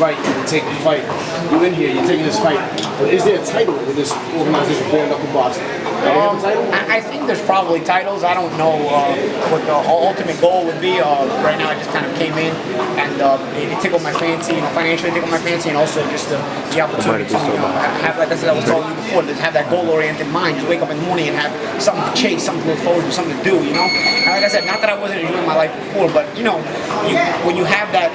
right to take a fight. You're in here, you're taking this fight. Is there a title with this organization, bare knuckle boxing? I think there's probably titles. I don't know what the ultimate goal would be. Right now, I just kind of came in and it tickled my fancy, financially tickled my fancy, and also just the opportunity to have, like I said, I was telling you before, to have that goal-oriented mind. Just wake up in the morning and have something to chase, something to look forward to, something to do. And like I said, not that I wasn't enjoying my life before, but when you have that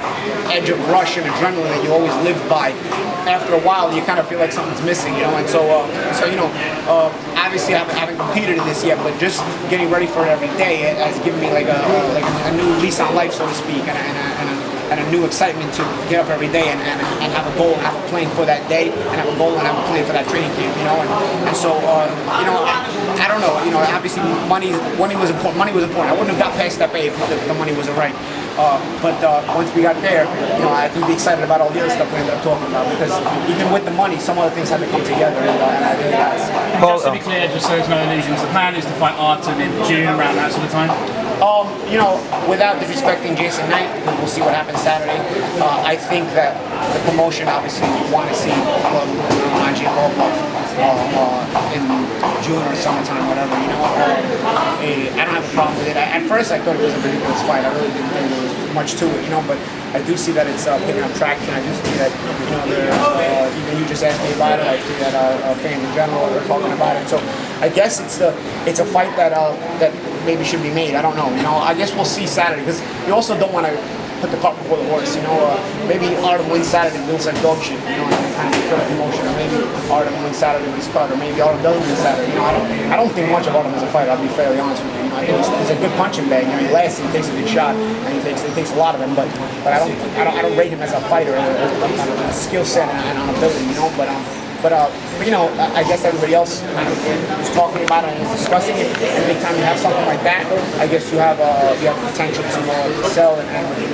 edge of rush and adrenaline that you always live by, after a while you kind of feel like something's missing, and so obviously I haven't competed in this yet, but just getting ready for it every day has given me like a new lease on life, so to speak, and a new excitement to get up every day and have a goal and have a plan for that day and have a goal and have a plan for that training camp, and so I don't know, obviously money was important. I wouldn't have got past step A if the money wasn't right. But once we got there, I can be excited about all the other stuff we ended up talking about, because even with the money, some other things had to come together, and I think that's. Just to be clear, just so there's no illusions, the plan is to fight Artem in June around that sort of time? Without disrespecting Jason Knight, because we'll see what happens Saturday, I think that the promotion, obviously, you want to see Malignaggi in June or summertime, whatever, I don't have a problem with it. At first, I thought it was a ridiculous fight. I really didn't think there was much to it, but I do see that it's picking up traction. I do see that, even you just asked me about it. I see that fans in general are talking about it. So I guess it's a fight that maybe should be made. I don't know. I guess we'll see Saturday, because you also don't want to put the cart before the horse. Maybe Artem wins Saturday and looks like dog shit. And kind of put up emotion. Or maybe Artem wins Saturday and he's cut. Or maybe Artem doesn't win Saturday. I don't think much of Artem as a fighter. I'll be fairly honest with you. I think he's a good punching bag. He lasts. He takes a good shot, and he takes a lot of them. But I don't rate him as a fighter, on a skill set and on ability. But I guess everybody else kind of is talking about it and is discussing it. And anytime you have something like that, I guess you have potential to sell and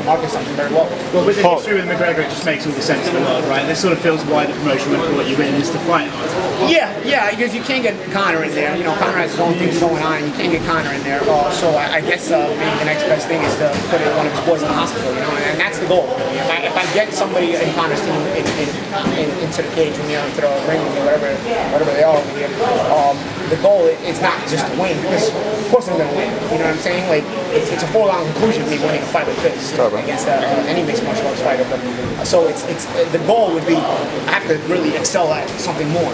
market something very well. Well, with the history with McGregor, it just makes all the sense in the world, right? This sort of feels why the promotion would brought you in, is to fight Artem. Yeah, because you can't get Conor in there. Conor has his own things going on. You can't get Conor in there. So I guess maybe the next best thing is to put one of his boys in the hospital. And that's the goal. If I get somebody in Conor's team into the cage with me, into the ring with me, whatever they are over here, the goal is not just to win, because of course I'm going to win. You know what I'm saying? Like it's a foregone conclusion me winning a fight like this against any mixed martial arts fighter. But so it's the goal would be I have to really excel at something more.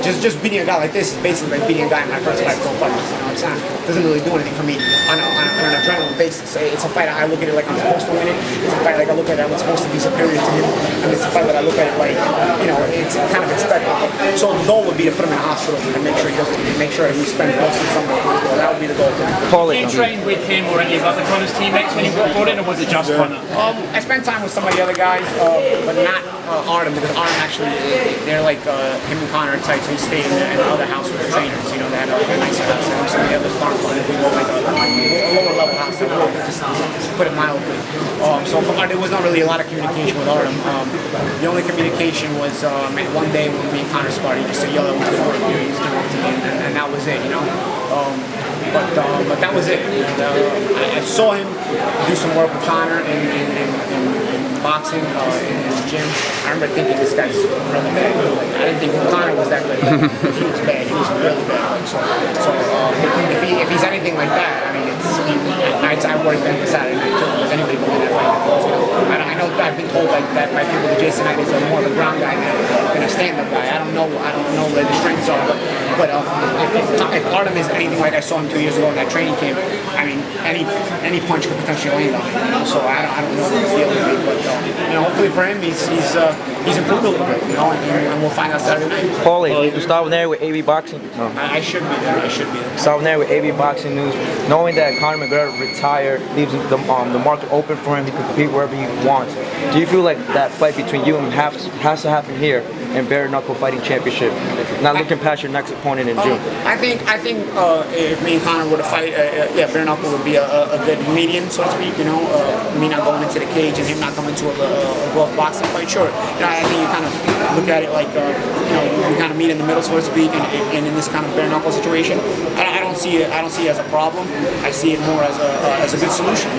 Just beating a guy like this is basically like beating a guy in my first fight pro fight. It doesn't really do anything for me on an adrenaline basis. It's a fight I look at it like I'm supposed to win it. It's a fight like I look at it I'm supposed to be superior to him. And it's a fight that I look at it like it's kind of expected. So the goal would be to put him in a hospital and make sure he spends most of the summer in the hospital. That would be the goal for him. Paulie, Did you train with him or any of Conor's teammates when you got brought in, or was it just Conor? I spent time with some of the other guys, but not Artem, because Artem actually, they're like him and Conor are tight, so he stayed in the other house with the trainers. They had a nicer house. And some of the others aren't fun. We go like a lower level house. Just put it mildly. So there was not really a lot of communication with Artem. The only communication was one day when me and Conor sparred, he just said, "Yo, that was good work. He was doing it to me," and that was it. But that was it. I saw him do some work with Conor in boxing in his gym. I remember thinking this guy's really bad. I didn't think Conor was that good. He was bad. He was really bad. So if he's anything like that, I mean, I worry for him for Saturday night too. Because anybody can win that fight. I know I've been told like that by people that Jason Knight is more of a ground guy than a stand-up guy. I don't know where the strengths are, but if Artem is anything like I saw him 2 years ago in that training camp, I mean, any punch could potentially land on him. So I don't know what the deal would be, but hopefully for him, he's improved a little bit, and we'll find out Saturday night. Paulie, you start there with AV Boxing. No. I should be there. Start there with AV Boxing News. Knowing that Conor McGregor retired leaves the market open for him. He can compete wherever he wants. Do you feel like that fight between you and him has to happen here in bare knuckle fighting championship? Not looking past your next opponent in June. I think if me and Conor were to fight, bare knuckle would be a good median, so to speak. Me not going into the cage and him not coming to a glove boxing fight. Sure, I think you kind of look at it like we kind of meet in the middle, so to speak, and in this kind of bare knuckle situation, I don't see it as a problem. I see it more as a good solution.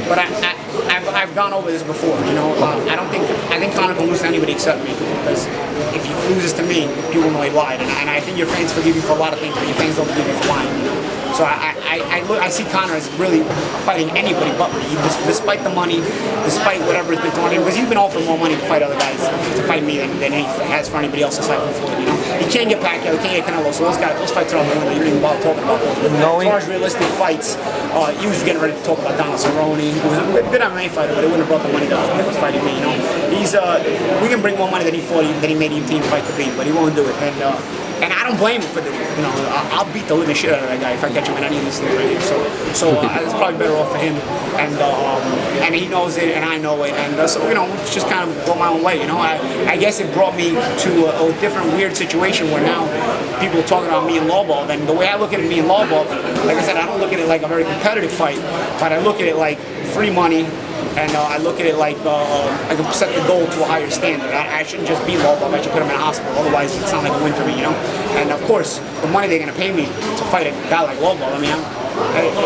But I've gone over this before. I don't think I think Conor can lose to anybody except me, because if he loses to me, people know he lied, and I think your fans forgive you for a lot of things, but your fans don't forgive you for lying. You know? So I see Conor as really fighting anybody but me, despite the money, despite whatever has been thrown in, because he's been offered more money to fight other guys, to fight me than he has for anybody else aside from Floyd. You know, he can't get Pacquiao, he can't get Canelo, so those fights are on the window. You don't even bother talking about those. As far as realistic fights, he was getting ready to talk about Donald Cerrone. He was a good MMA fighter, but it wouldn't have brought the money that was fighting me. You know, we can bring more money than he thought that he made the team fight to be, but he won't do it. And I don't blame him for doing it. You know, I'll beat the living shit out of that guy if I catch him in any of these things right here. So it's probably better off for him, and he knows it, and I know it, and so you know, just kind of go my own way. You know, I guess it brought me to a different weird situation where now people are talking about me and Lobov, and the way I look at it, me and Lobov, like I said, I don't look at it like a very competitive fight, but I look at it like free money. And I look at it like I can set the goal to a higher standard. I shouldn't just be Lobov, I should put him in a hospital, otherwise it's not like a win for me, you know? And of course, the money they're going to pay me to fight a guy like Lobov, I mean,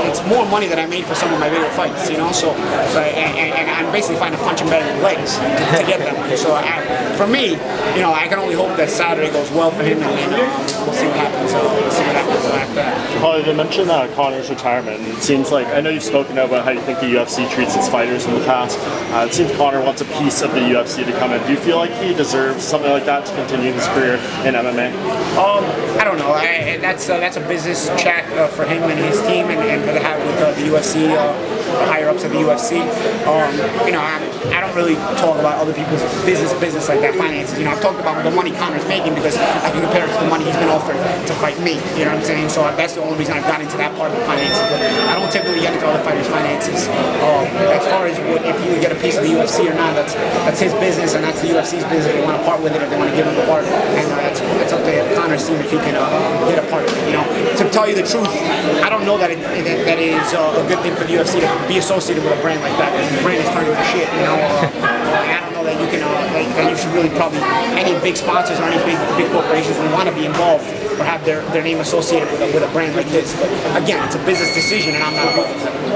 it's more money than I made for some of my bigger fights, you know? And I'm basically fighting a punching bag with legs to get that money. So for me, you know, I can only hope that Saturday goes well for him, and we'll see what happens. We'll see what happens after that. Paulie, you mentioned Conor's retirement. It seems like, I know you've spoken about how you think the UFC treats its fighters in the past. It seems Conor wants a piece of the UFC to come in. Do you feel like he deserves something like that to continue his career in MMA? I don't know. That's a business chat for him and his team, and to have with the UFC, the higher ups of the UFC. You know, I don't really talk about other people's business like that, finances. You know, I've talked about the money Conor's making because I can compare it to the money he's been offered to fight me. You know what I'm saying? So that's the only reason I've gotten into that part of the finances. But I don't typically get into other fighters' finances. As far as if you get a piece of the UFC or not, that's his business, and that's the UFC's business. If they want to part with it, if they want to give him a part, and that's up to Conor's team if he can get a part of it. You know, to tell you the truth, I don't know that it is a good thing for the UFC to be associated with a brand like that. Because the brand is turning to shit. You know, and I don't know that you can that you should really probably any big sponsors or any big corporations would want to be involved or have their name associated with a brand like this. But again, it's a business decision, and I'm not involved with it.